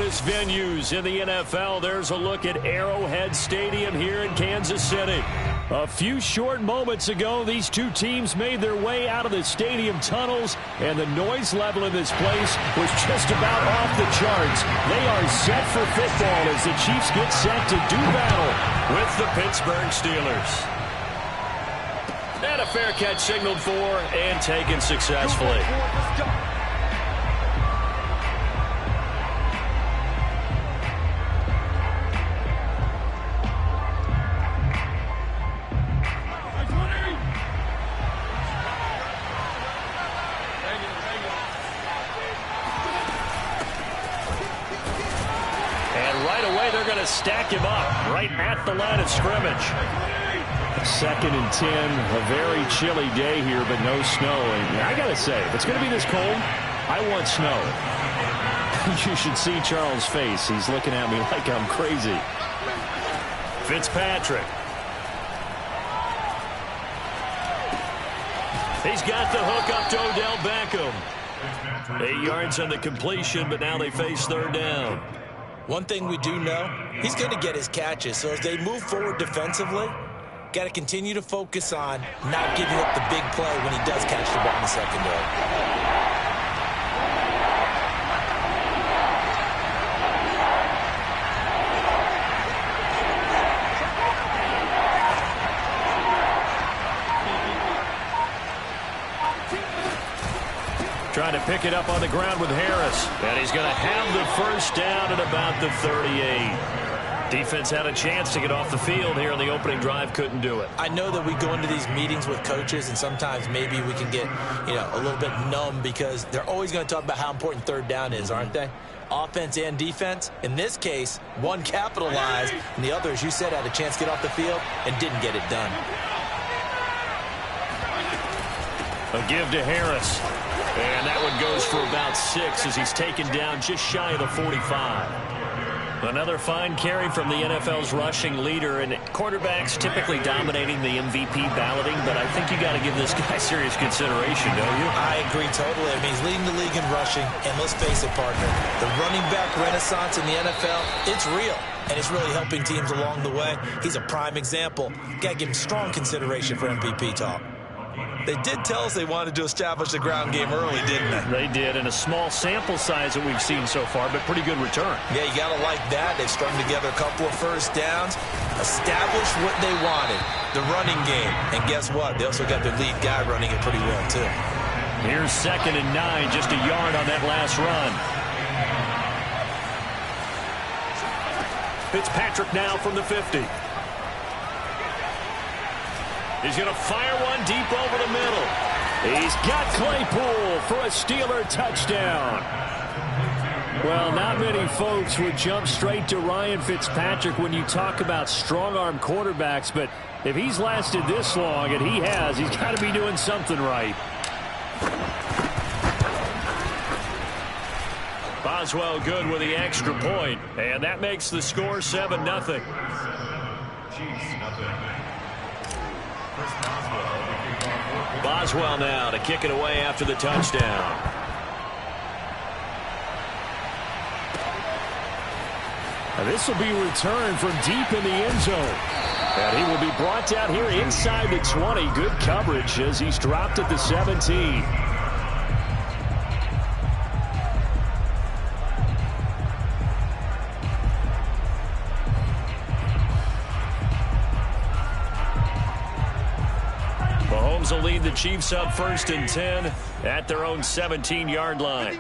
countless venues in the NFL, there's a look at Arrowhead Stadium here in Kansas City. A few short moments ago, these two teams made their way out of the stadium tunnels, and the noise level in this place was just about off the charts. They are set for football as the Chiefs get set to do battle with the Pittsburgh Steelers. And a fair catch signaled for and taken successfully. Stack him up right at the line of scrimmage. 2nd and 10, a very chilly day here, but no snow. And I gotta say, if it's gonna be this cold, I want snow. You should see Charles' face. He's looking at me like I'm crazy. Fitzpatrick. He's got the hook up to Odell Beckham. 8 yards on the completion, but now they face 3rd down. One thing we do know, he's going to get his catches. So as they move forward defensively, got to continue to focus on not giving up the big play when he does catch the ball in the secondary. Trying to pick it up on the ground with Harris. And he's going to have the 1st down at about the 38. Defense had a chance to get off the field here in the opening drive. Couldn't do it. I know that we go into these meetings with coaches, and sometimes maybe we can get, a little bit numb because they're always going to talk about how important 3rd down is, aren't they? Offense and defense. In this case, one capitalized, and the other, as you said, had a chance to get off the field and didn't get it done. A give to Harris. And that one goes for about 6 as he's taken down just shy of the 45. Another fine carry from the NFL's rushing leader, and quarterbacks typically dominating the MVP balloting, but I think you got to give this guy serious consideration, don't you? I agree totally. I mean, he's leading the league in rushing, and let's face it, partner, the running back renaissance in the NFL, it's real, and it's really helping teams along the way. He's a prime example. Got to give him strong consideration for MVP talk. They did tell us they wanted to establish the ground game early, didn't they? They did, in a small sample size that we've seen so far, but pretty good return. Yeah, you got to like that. They've strung together a couple of 1st downs, established what they wanted, the running game. And guess what? They also got their lead guy running it pretty well, too. Here's 2nd and 9, just a yard on that last run. Fitzpatrick now from the 50. He's going to fire one deep over the middle. He's got Claypool for a Steeler touchdown. Well, not many folks would jump straight to Ryan Fitzpatrick when you talk about strong-arm quarterbacks, but if he's lasted this long, and he has, he's got to be doing something right. Boswell good with the extra point, and that makes the score 7-0. Boswell now to kick it away after the touchdown. This will be returned from deep in the end zone. And he will be brought down here inside the 20. Good coverage as he's dropped at the 17. Mahomes will lead the Chiefs up 1st and 10 at their own 17-yard line.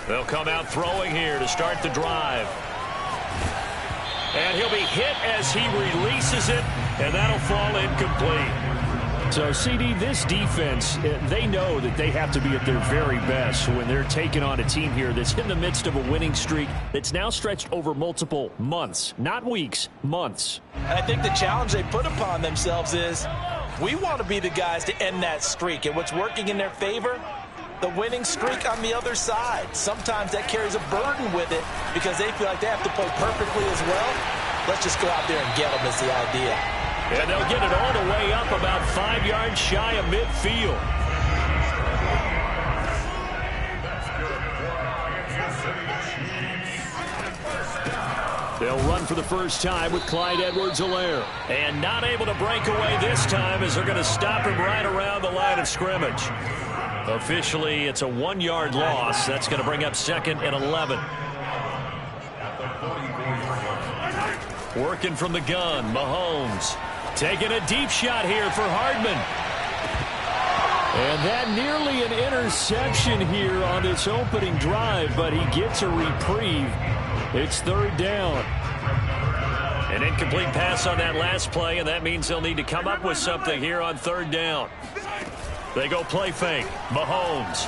They'll come out throwing here to start the drive. And he'll be hit as he releases it, and that'll fall incomplete. So, CD, this defense, they know that they have to be at their very best when they're taking on a team here that's in the midst of a winning streak that's now stretched over multiple months, not weeks, months. I think the challenge they put upon themselves is we want to be the guys to end that streak. And what's working in their favor? The winning streak on the other side. Sometimes that carries a burden with it because they feel like they have to play perfectly as well. Let's just go out there and get them is the idea. And they'll get it all the way up about 5 yards shy of midfield. They'll run for the first time with Clyde Edwards-Helaire. And not able to break away this time as they're going to stop him right around the line of scrimmage. Officially, it's a 1-yard loss. That's going to bring up 2nd and 11. Working from the gun, Mahomes. Taking a deep shot here for Hardman. And that nearly an interception here on this opening drive, but he gets a reprieve. It's 3rd down. An incomplete pass on that last play, and that means they'll need to come up with something here on 3rd down. They go play fake. Mahomes.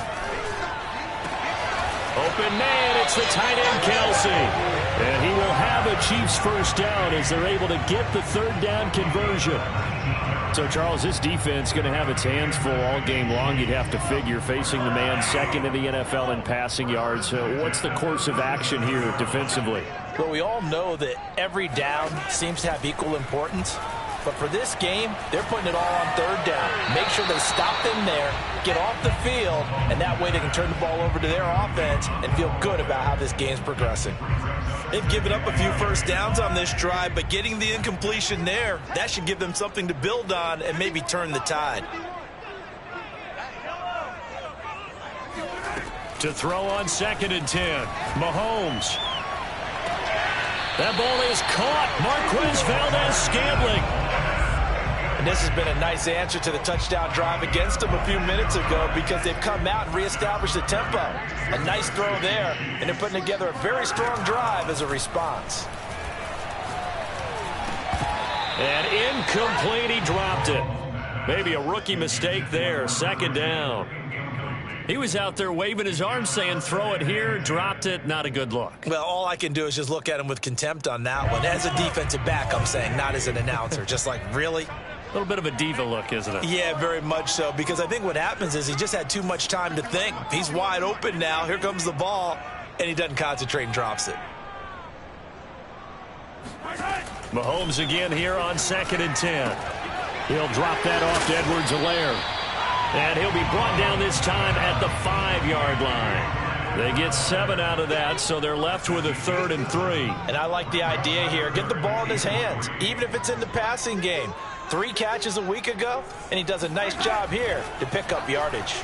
Open man, it's the tight end, Kelsey. And he will have a Chiefs first down as they're able to get the 3rd down conversion. So, Charles, this defense going to have its hands full all game long, you'd have to figure, facing the man second in the NFL in passing yards. What's the course of action here defensively? Well, we all know that every down seems to have equal importance. But for this game, they're putting it all on 3rd down. Make sure they stop them there, get off the field, and that way they can turn the ball over to their offense and feel good about how this game's progressing. They've given up a few first downs on this drive, but getting the incompletion there, that should give them something to build on and maybe turn the tide. To throw on 2nd and 10, Mahomes. That ball is caught. Marquez Valdez-Scantling. And this has been a nice answer to the touchdown drive against them a few minutes ago because they've come out and reestablished the tempo. A nice throw there, and they're putting together a very strong drive as a response. And incomplete, he dropped it. Maybe a rookie mistake there, 2nd down. He was out there waving his arms saying, throw it here, dropped it, not a good look. Well, all I can do is just look at him with contempt on that one. As a defensive back, I'm saying, not as an announcer. Just like, really? A little bit of a diva look, isn't it? Yeah, very much so, because I think what happens is he just had too much time to think. He's wide open now. Here comes the ball, and he doesn't concentrate and drops it. Mahomes again here on 2nd and 10. He'll drop that off to Edwards-Helaire. And he'll be brought down this time at the 5-yard line. They get 7 out of that, so they're left with a 3rd and 3. And I like the idea here. Get the ball in his hands, even if it's in the passing game. 3 catches a week ago, and he does a nice job here to pick up yardage.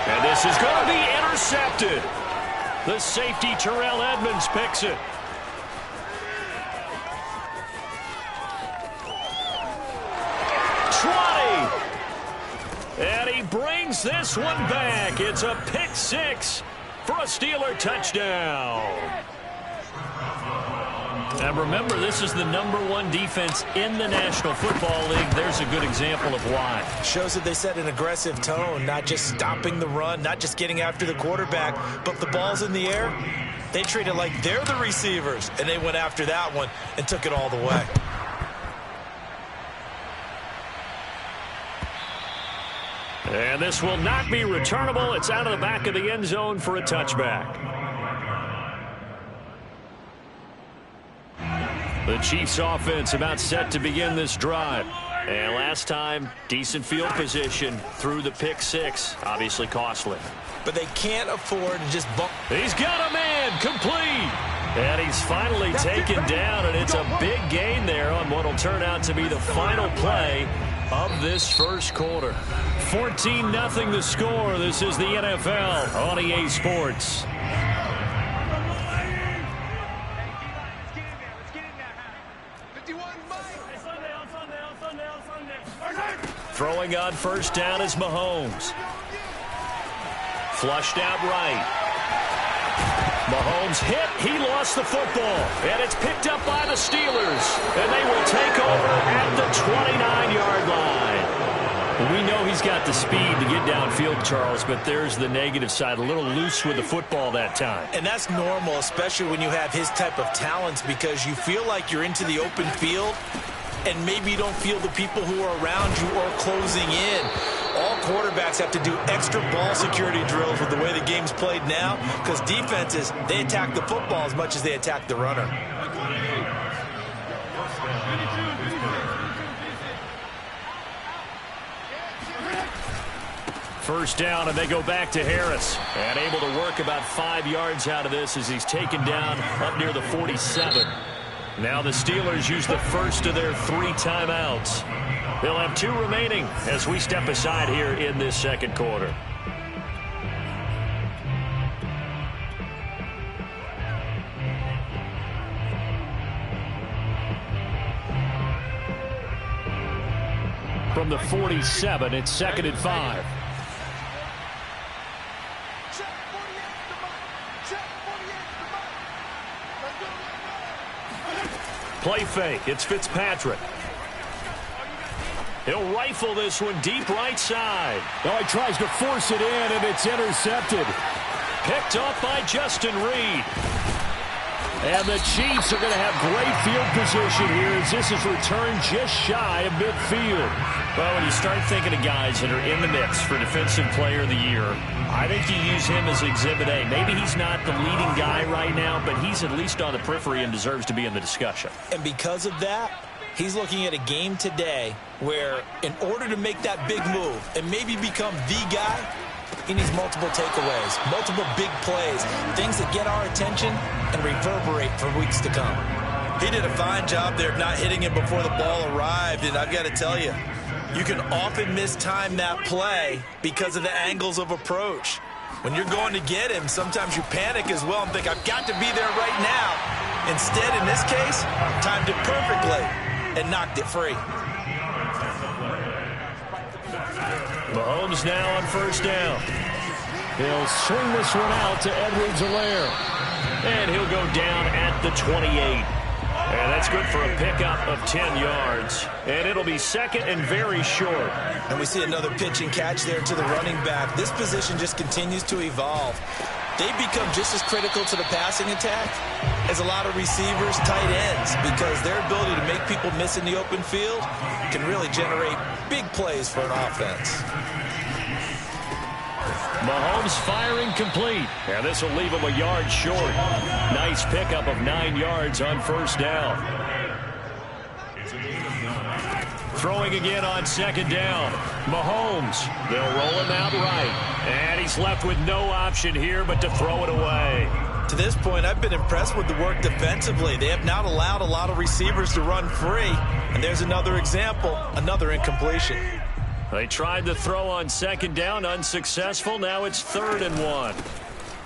And this is going to be intercepted. The safety, Terrell Edmonds, picks it. And he brings this one back. It's a pick 6 for a Steeler touchdown. And remember, this is the #1 defense in the National Football League. There's a good example of why. Shows that they set an aggressive tone, not just stopping the run, not just getting after the quarterback, but if the ball's in the air, they treat it like they're the receivers, and they went after that one and took it all the way. And this will not be returnable. It's out of the back of the end zone for a touchback. The Chiefs offense about set to begin this drive. And last time, decent field position through the pick 6. Obviously costly. But they can't afford to just bump. He's got a man, complete. And he's finally taken down, and it's a big gain there on what will turn out to be the final play of this first quarter. 14-0 the score. This is the NFL on EA Sports. Throwing on first down is Mahomes. Flushed out right. Mahomes hit. He lost the football. And it's picked up by the Steelers. And they will take over at the 29-yard line. We know he's got the speed to get downfield, Charles, but there's the negative side. A little loose with the football that time. And that's normal, especially when you have his type of talents, because you feel like you're into the open field and maybe you don't feel the people who are around you or closing in. All quarterbacks have to do extra ball security drills with the way the game's played now, because defenses, they attack the football as much as they attack the runner. First down, and they go back to Harris. And able to work about 5 yards out of this as he's taken down up near the 47. Now the Steelers use the first of their 3 timeouts. They'll have 2 remaining as we step aside here in this second quarter. From the 47, it's 2nd and 5. Play fake. It's Fitzpatrick. He'll rifle this one deep right side. Oh, he tries to force it in, and it's intercepted. Picked off by Justin Reed. And the Chiefs are going to have great field position here as this is returned just shy of midfield. Well, when you start thinking of guys that are in the mix for Defensive Player of the Year, I think you use him as Exhibit A. Maybe he's not the leading guy right now, but he's at least on the periphery and deserves to be in the discussion. And because of that, he's looking at a game today where in order to make that big move and maybe become the guy, he needs multiple takeaways, multiple big plays, things that get our attention and reverberate for weeks to come. He did a fine job there of not hitting him before the ball arrived, and I've got to tell you, you can often mistime that play because of the angles of approach. When you're going to get him, sometimes you panic as well and think, I've got to be there right now. Instead, in this case, timed it perfectly and knocked it free. Mahomes now on first down. He'll swing this one out to Edwards-Helaire. And he'll go down at the 28. And that's good for a pickup of 10 yards. And it'll be second and very short. And we see another pitch and catch there to the running back. This position just continues to evolve. They become just as critical to the passing attack as a lot of receivers, tight ends, because their ability to make people miss in the open field can really generate big plays for an offense. Mahomes firing complete. And this will leave him a yard short. Nice pickup of 9 yards on first down. Throwing again on second down. Mahomes. They'll roll him out right. And he's left with no option here but to throw it away. To this point, I've been impressed with the work defensively. They have not allowed a lot of receivers to run free. And there's another example, another incompletion. They tried to throw on second down, unsuccessful. Now it's 3rd and 1.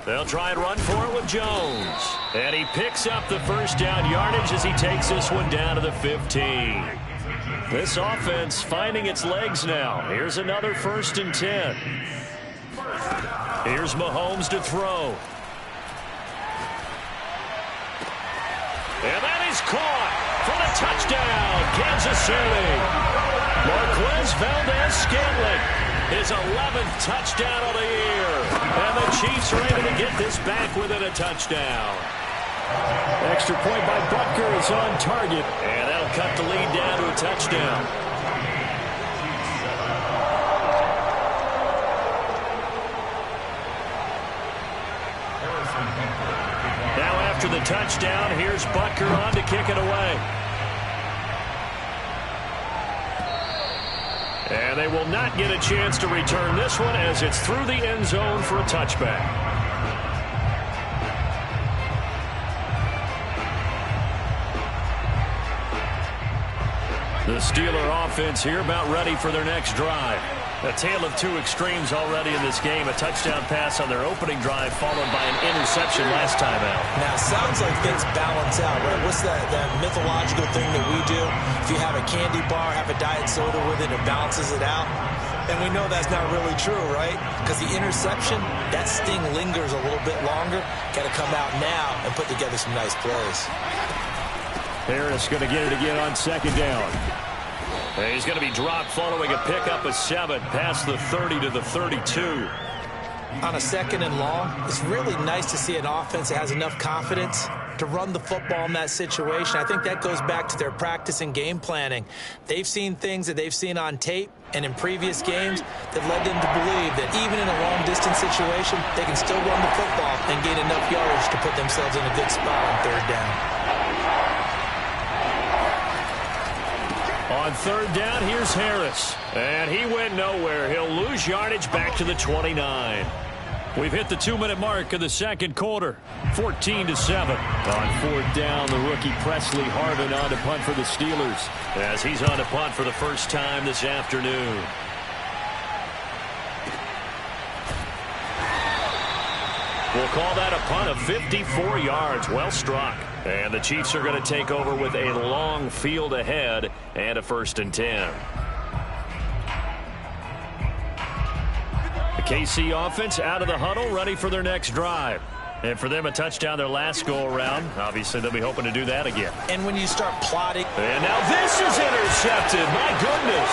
They'll try and run for it with Jones. And he picks up the first down yardage as he takes this one down to the 15. This offense finding its legs now. Here's another 1st and 10. Here's Mahomes to throw. And that is caught for the touchdown, Kansas City. Marquez Valdez-Scantling, his 11th touchdown of the year. And the Chiefs are able to get this back within a touchdown. Extra point by Butker is on target. And that'll cut the lead down to a touchdown. Now after the touchdown, here's Butker on to kick it away. And they will not get a chance to return this one as it's through the end zone for a touchback. The Steeler offense here about ready for their next drive. A tale of 2 extremes already in this game. A touchdown pass on their opening drive followed by an interception last time out. Now, it sounds like things balance out, right? What's that mythological thing that we do? If you have a candy bar, have a diet soda with it, it balances it out. And we know that's not really true, right? Because the interception, that sting lingers a little bit longer. Got to come out now and put together some nice plays. Harris going to get it again on second down. And he's going to be dropped following a pickup of 7 past the 30 to the 32. On a 2nd and long, it's really nice to see an offense that has enough confidence to run the football in that situation. I think that goes back to their practice and game planning. They've seen things that they've seen on tape and in previous games that led them to believe that even in a long-distance situation, they can still run the football and gain enough yardage to put themselves in a good spot on 3rd down. On third down, here's Harris. And he went nowhere. He'll lose yardage back to the 29. We've hit the 2-minute mark of the second quarter. 14-7. On fourth down, the rookie Presley Harvin on to punt for the Steelers, as he's on to punt for the first time this afternoon. We'll call that a punt of 54 yards. Well struck. And the Chiefs are going to take over with a long field ahead and a 1st and 10. The KC offense out of the huddle, ready for their next drive. And for them, a touchdown their last go-around. Obviously, they'll be hoping to do that again. And when you start plotting... And now this is intercepted. My goodness.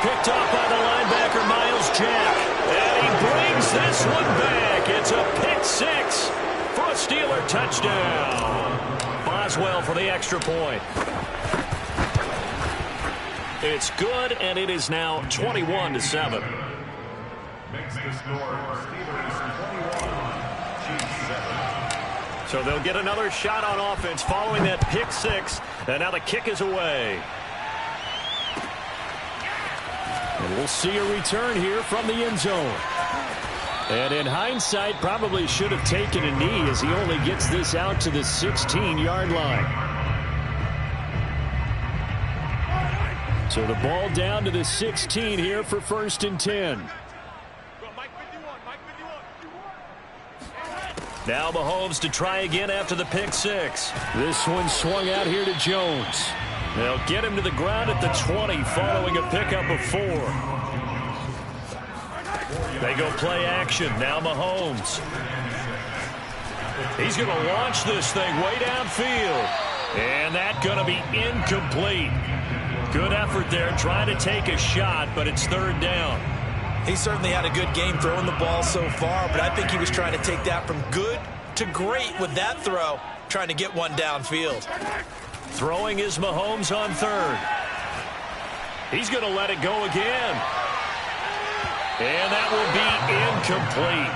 Picked off by the linebacker, Miles Jack. And he brings this one back. It's a pick 6 for a Steeler touchdown. Boswell for the extra point. It's good, and it is now 21-7. Makes the score Steelers 21, Chiefs 7. So they'll get another shot on offense following that pick 6, and now the kick is away. And we'll see a return here from the end zone. And in hindsight, probably should have taken a knee as he only gets this out to the 16-yard line. So the ball down to the 16 here for 1st and 10. Now Mahomes to try again after the pick 6. This one swung out here to Jones. They'll get him to the ground at the 20 following a pickup of 4. They go play action. Now Mahomes. He's going to launch this thing way downfield. And that's going to be incomplete. Good effort there trying to take a shot, but it's 3rd down. He certainly had a good game throwing the ball so far, but I think he was trying to take that from good to great with that throw, trying to get one downfield. Throwing is Mahomes on 3rd. He's going to let it go again. And that will be incomplete.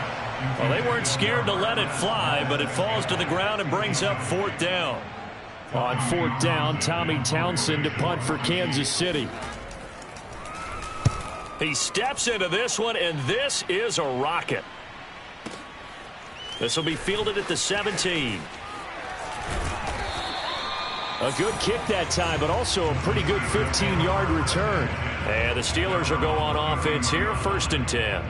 Well, they weren't scared to let it fly, but it falls to the ground and brings up 4th down. On 4th down, Tommy Townsend to punt for Kansas City. He steps into this one, and this is a rocket. This will be fielded at the 17. A good kick that time, but also a pretty good 15-yard return. And the Steelers will go on offense here, 1st and 10.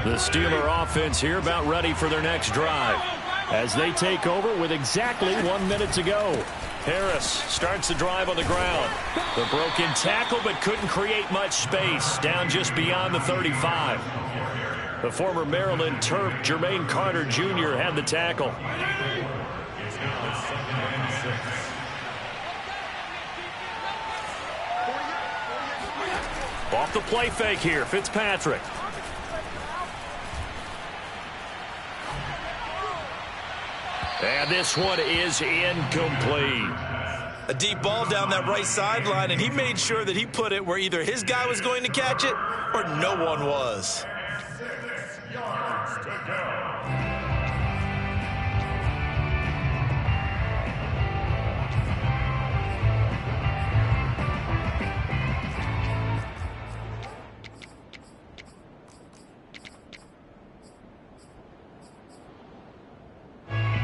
The Steeler offense here about ready for their next drive as they take over with exactly 1 minute to go. Harris starts the drive on the ground. The broken tackle, but couldn't create much space. Down just beyond the 35. The former Maryland Terp, Jermaine Carter Jr., had the tackle. Off the play fake here, Fitzpatrick. And this one is incomplete. A deep ball down that right sideline, and he made sure that he put it where either his guy was going to catch it or no one was. 6 yards to go.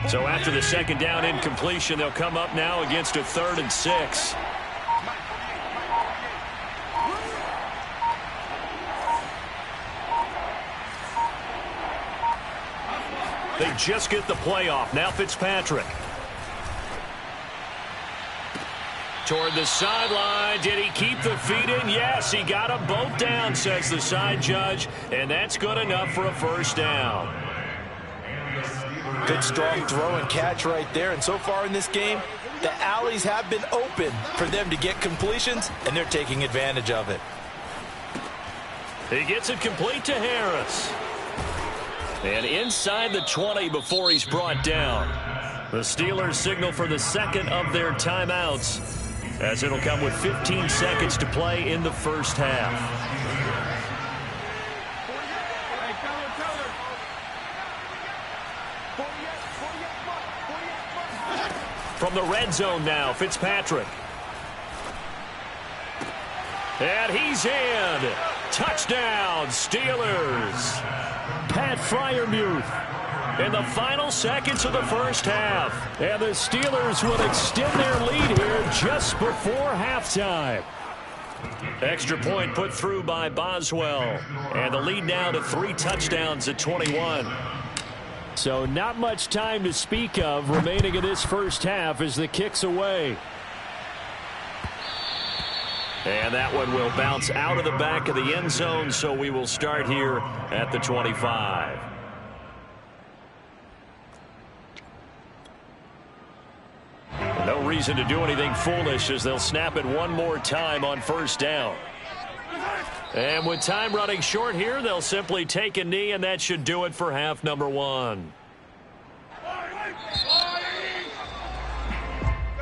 So after the 2nd down incompletion, they'll come up now against a 3rd and 6. They just get the play off. Now Fitzpatrick. Toward the sideline. Did he keep the feet in? Yes, he got them both down, says the side judge. And that's good enough for a 1st down. Good, strong throw and catch right there. And so far in this game, the alleys have been open for them to get completions, and they're taking advantage of it. He gets it complete to Harris. And inside the 20 before he's brought down. The Steelers signal for the 2nd of their timeouts, as it'll come with 15 seconds to play in the 1st half. From the red zone now, Fitzpatrick. And he's in. Touchdown, Steelers. Pat Freiermuth in the final seconds of the first half. And the Steelers will extend their lead here just before halftime. Extra point put through by Boswell. And the lead now to 3 touchdowns at 21. So not much time to speak of remaining in this first half as the kick's away. And that one will bounce out of the back of the end zone, so we will start here at the 25. No reason to do anything foolish as they'll snap it one more time on first down. And with time running short here, they'll simply take a knee, and that should do it for half number 1.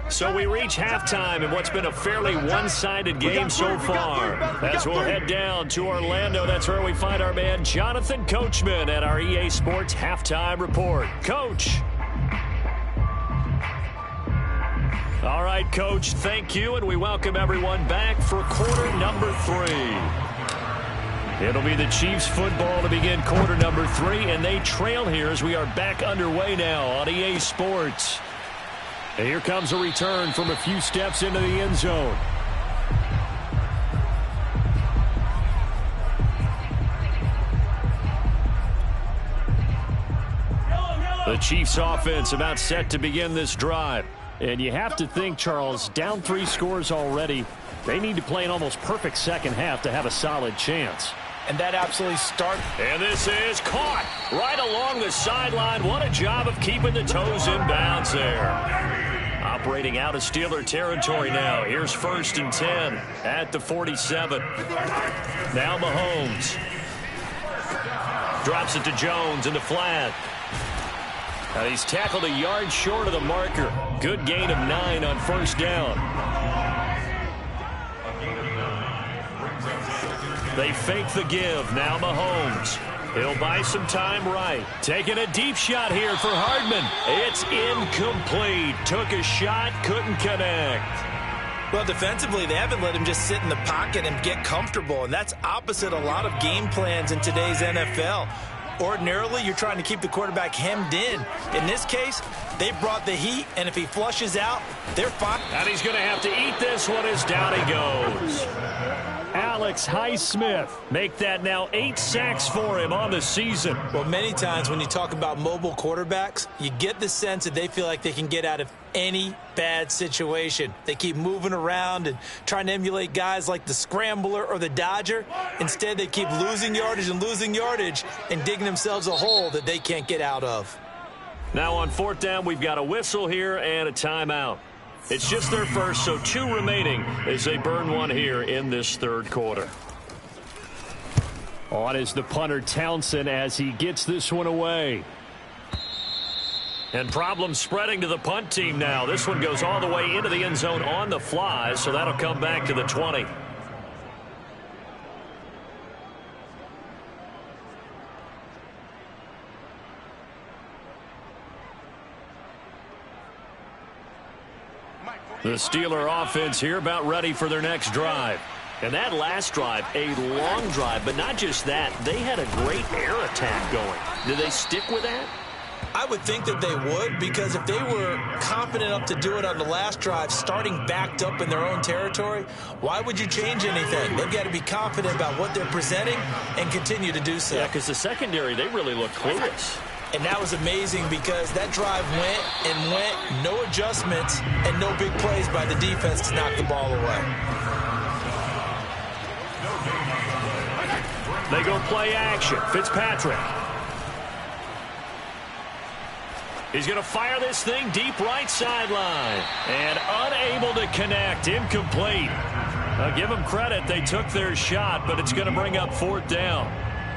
So we reach halftime in what's been a fairly one-sided game so far. As we'll head down to Orlando, that's where we find our man Jonathan Coachman at our EA Sports Halftime Report. Coach. All right, Coach, thank you, and we welcome everyone back for quarter number 3. It'll be the Chiefs football to begin quarter number 3, and they trail here as we are back underway now on EA Sports. And here comes a return from a few steps into the end zone. The Chiefs offense about set to begin this drive. And you have to think, Charles, down 3 scores already. They need to play an almost perfect second half to have a solid chance. And that absolutely starts. And this is caught right along the sideline. What a job of keeping the toes in bounds there. Operating out of Steeler territory now. Here's 1st and 10 at the 47. Now Mahomes. Drops it to Jones in the flat. Now he's tackled a yard short of the marker. Good gain of 9 on first down. They fake the give. Now Mahomes. He'll buy some time right. Taking a deep shot here for Hardman. It's incomplete. Took a shot, couldn't connect. Well, defensively, they haven't let him just sit in the pocket and get comfortable, and that's opposite a lot of game plans in today's NFL. Ordinarily, you're trying to keep the quarterback hemmed in. In this case, they brought the heat, and if he flushes out, they're fine. And he's going to have to eat this one as down he goes. Alex Highsmith make that now 8 sacks for him on the season. Well, many times when you talk about mobile quarterbacks, you get the sense that they feel like they can get out of any bad situation. They keep moving around and trying to emulate guys like the Scrambler or the Dodger. Instead, they keep losing yardage and digging themselves a hole that they can't get out of. Now on 4th down, we've got a whistle here and a timeout. It's just their first, so 2 remaining as they burn one here in this 3rd quarter. On is the punter Townsend as he gets this one away. And problems spreading to the punt team now. This one goes all the way into the end zone on the fly, so that'll come back to the 20. The Steeler offense here about ready for their next drive. And that last drive, a long drive, but not just that. They had a great air attack going. Did they stick with that? I would think that they would, because if they were confident enough to do it on the last drive, starting backed up in their own territory, why would you change anything? They've got to be confident about what they're presenting and continue to do so. Yeah, because the secondary, they really look clueless. And that was amazing because that drive went and went, no adjustments, and no big plays by the defense to knock the ball away. They go play action. Fitzpatrick. He's going to fire this thing deep right sideline. And unable to connect. Incomplete. I'll give them credit. They took their shot, but it's going to bring up 4th down.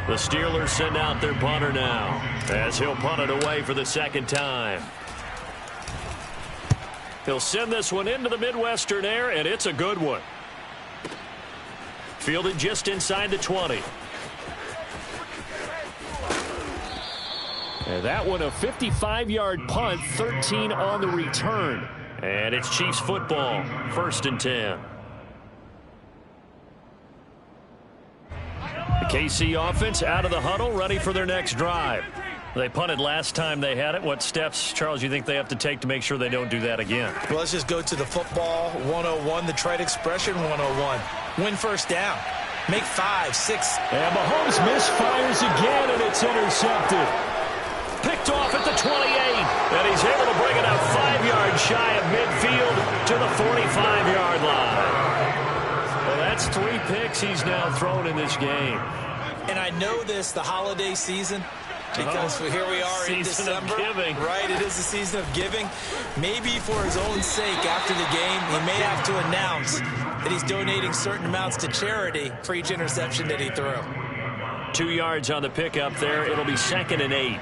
The Steelers send out their punter now as he'll punt it away for the 2nd time. He'll send this one into the Midwestern air, and it's a good one. Fielded just inside the 20. And that one a 55-yard punt, 13 on the return. And it's Chiefs football, 1st and 10. KC offense out of the huddle, ready for their next drive. They punted last time they had it. What steps, Charles, you think they have to take to make sure they don't do that again? Well, let's just go to the football 101, the trite expression 101. Win first down. Make 5, 6. And Mahomes misfires again, and it's intercepted. Picked off at the 28, and he's able to bring it out 5 yards shy of midfield to the 45-yard line. Well, that's 3 picks he's now thrown in this game. And I know this, the holiday season, because here we are in December. Right, it is the season of giving. Maybe for his own sake, after the game, he may have to announce that he's donating certain amounts to charity for each interception that he threw. 2 yards on the pickup there. It'll be 2nd and 8.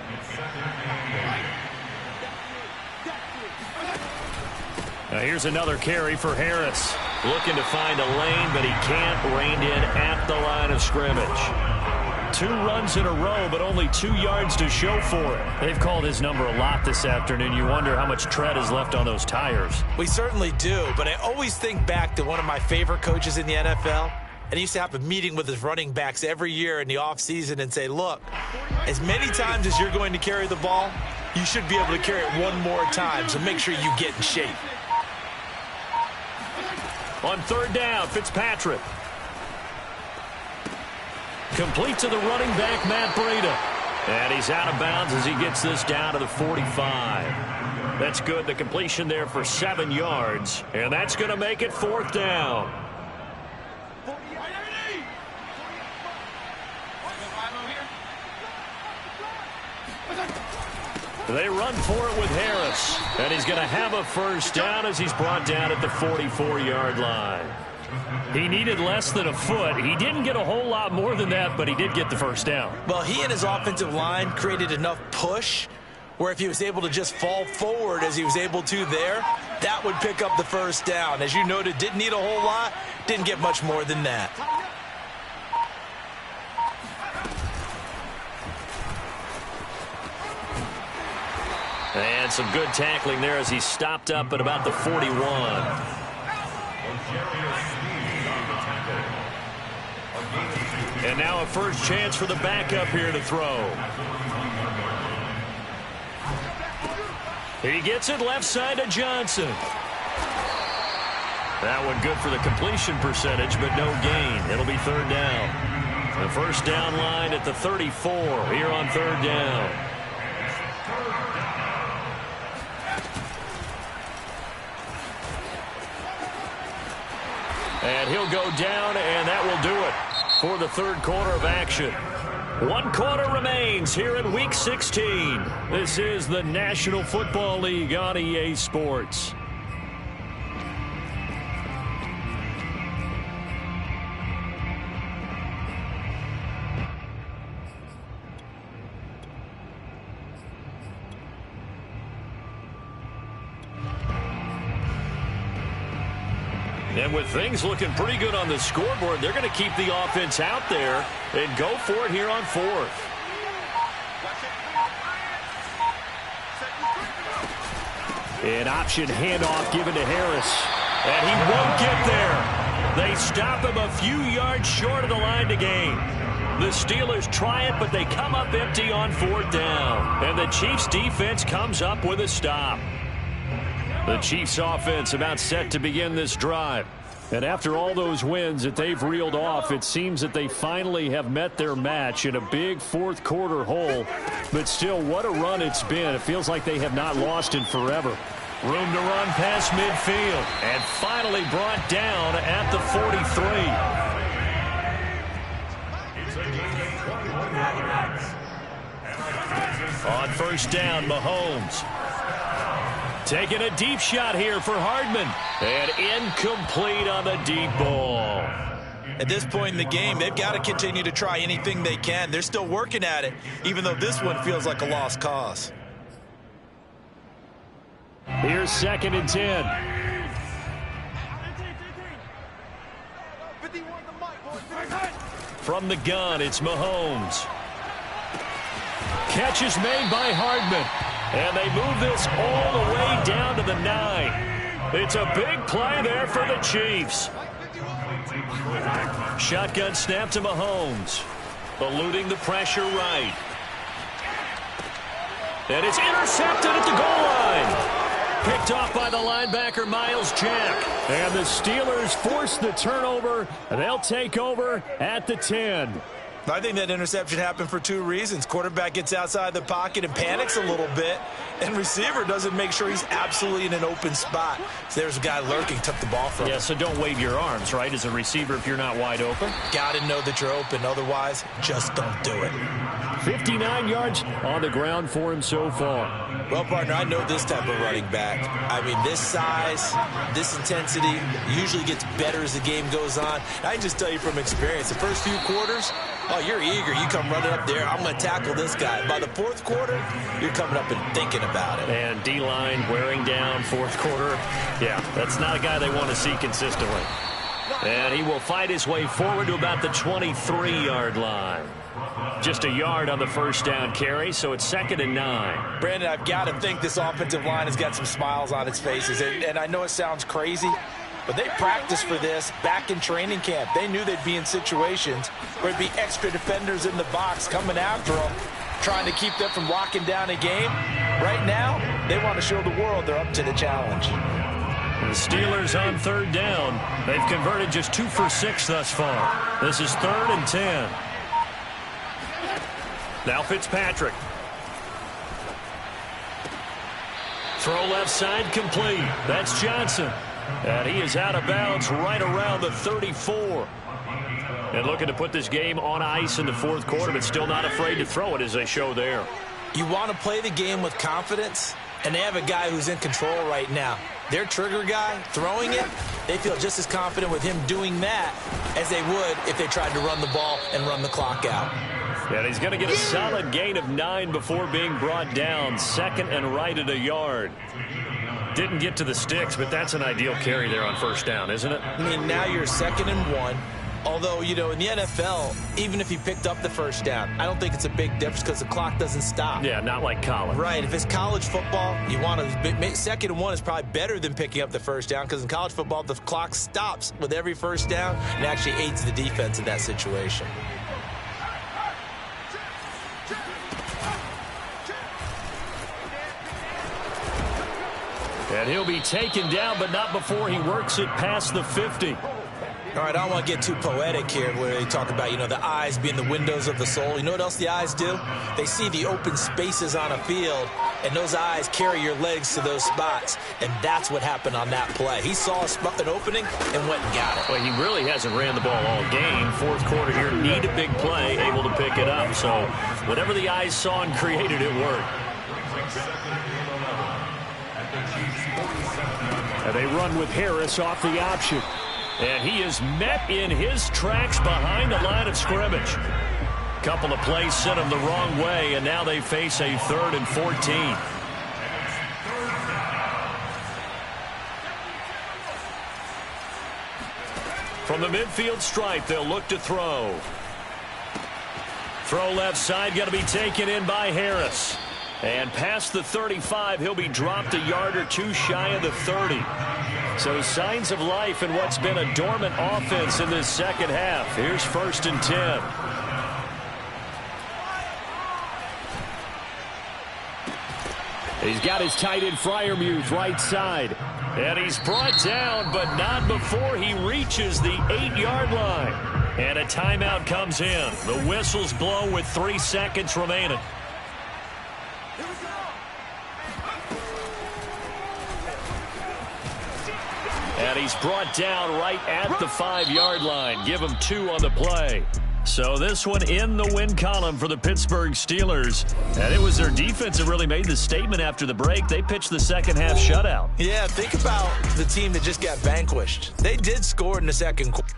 Now here's another carry for Harris. Looking to find a lane, but he can't. Reined in at the line of scrimmage. 2 runs in a row, but only 2 yards to show for it. They've called his number a lot this afternoon. You wonder how much tread is left on those tires. We certainly do, but I always think back to one of my favorite coaches in the NFL. And he used to have a meeting with his running backs every year in the offseason and say, look, as many times as you're going to carry the ball, you should be able to carry it 1 more time, so make sure you get in shape. On 3rd down, Fitzpatrick. Complete to the running back, Matt Breida. And he's out of bounds as he gets this down to the 45. That's good. The completion there for 7 yards. And that's going to make it 4th down. They run for it with Harris. And he's going to have a first down as he's brought down at the 44-yard line. He needed less than a foot. He didn't get a whole lot more than that, but he did get the first down. Well, he and his offensive line created enough push where if he was able to just fall forward as he was able to there, that would pick up the first down. As you noted, didn't need a whole lot, didn't get much more than that. And some good tackling there as he stopped up at about the 41. And now a first chance for the backup here to throw. He gets it left side to Johnson. That one good for the completion percentage, but no gain. It'll be 3rd down. The first down line at the 34 here on 3rd down. And he'll go down, and that will do it for the 3rd quarter of action. 1 quarter remains here in Week 16. This is the National Football League on EA Sports. And with things looking pretty good on the scoreboard, they're going to keep the offense out there and go for it here on 4th. An option handoff given to Harris. And he won't get there. They stop him a few yards short of the line to gain. The Steelers try it, but they come up empty on 4th down. And the Chiefs defense comes up with a stop. The Chiefs offense about set to begin this drive. And after all those wins that they've reeled off, it seems that they finally have met their match in a big 4th quarter hole. But still, what a run it's been. It feels like they have not lost in forever. Room to run past midfield. And finally brought down at the 43. On 1st down, Mahomes. Taking a deep shot here for Hardman. And incomplete on the deep ball. At this point in the game, they've got to continue to try anything they can. They're still working at it, even though this one feels like a lost cause. Here's 2nd and 10. From the gun, it's Mahomes. Catch is made by Hardman. And they move this all the way down to the 9. It's a big play there for the Chiefs. Shotgun snap to Mahomes. eluding the pressure right. And it's intercepted at the goal line. Picked off by the linebacker, Miles Jack. And the Steelers force the turnover. They'll take over at the 10. I think that interception happened for two reasons. Quarterback gets outside the pocket and panics a little bit, and receiver doesn't make sure he's absolutely in an open spot. So there's a guy lurking, took the ball from him. Yeah, so don't wave your arms, right, as a receiver if you're not wide open. Got to know that you're open. Otherwise, just don't do it. 59 yards on the ground for him so far. Well, partner, I know this type of running back. I mean, this size, this intensity usually gets better as the game goes on. I can just tell you from experience, the first few quarters, oh, you're eager. You come running up there. I'm going to tackle this guy. By the fourth quarter, you're coming up and thinking about it. And D-line wearing down fourth quarter. Yeah, that's not a guy they want to see consistently. And he will fight his way forward to about the 23-yard line. Just a yard on the first down carry, so it's 2nd and 9. Brandon, I've got to think this offensive line has got some smiles on its faces. And I know it sounds crazy, but they practiced for this back in training camp. They knew they'd be in situations where there'd be extra defenders in the box coming after them, trying to keep them from locking down a game. Right now, they want to show the world they're up to the challenge. The Steelers on 3rd down. They've converted just 2 for 6 thus far. This is 3rd and 10. Now Fitzpatrick. Throw left side complete. That's Johnson. And he is out of bounds right around the 34. And looking to put this game on ice in the fourth quarter, but still not afraid to throw it as they show there. You want to play the game with confidence, and they have a guy who's in control right now. Their trigger guy throwing it, they feel just as confident with him doing that as they would if they tried to run the ball and run the clock out. And he's going to get a solid gain of 9 before being brought down. 2nd and right at a yard. Didn't get to the sticks, but that's an ideal carry there on first down, isn't it? I mean, now you're 2nd and 1. Although, you know, in the NFL, even if he picked up the first down, I don't think it's a big difference because the clock doesn't stop. Yeah, not like college. Right. If it's college football, you want to 2nd and 1 is probably better than picking up the first down because in college football, the clock stops with every first down and actually aids the defense in that situation. And he'll be taken down, but not before he works it past the 50. All right, I don't want to get too poetic here where they talk about, you know, the eyes being the windows of the soul. You know what else the eyes do? They see the open spaces on a field, and those eyes carry your legs to those spots, and that's what happened on that play. He saw an opening and went and got it. Well, he really hasn't ran the ball all game. Fourth quarter here, need a big play, able to pick it up. So whatever the eyes saw and created, it worked. And they run with Harris off the option. And he is met in his tracks behind the line of scrimmage. Couple of plays sent him the wrong way, and now they face a 3rd and 14. From the midfield stripe, they'll look to throw. Throw left side, going to be taken in by Harris. And past the 35, he'll be dropped a yard or two shy of the 30. So signs of life in what's been a dormant offense in this second half. Here's 1st and 10. He's got his tight end Freiermuth right side. And he's brought down, but not before he reaches the 8-yard line. And a timeout comes in. The whistles blow with 3 seconds remaining. And he's brought down right at the 5-yard line. Give him 2 on the play. So this one in the win column for the Pittsburgh Steelers. And it was their defense that really made the statement after the break. They pitched the second half shutout. Yeah, think about the team that just got vanquished. They did score in the second quarter.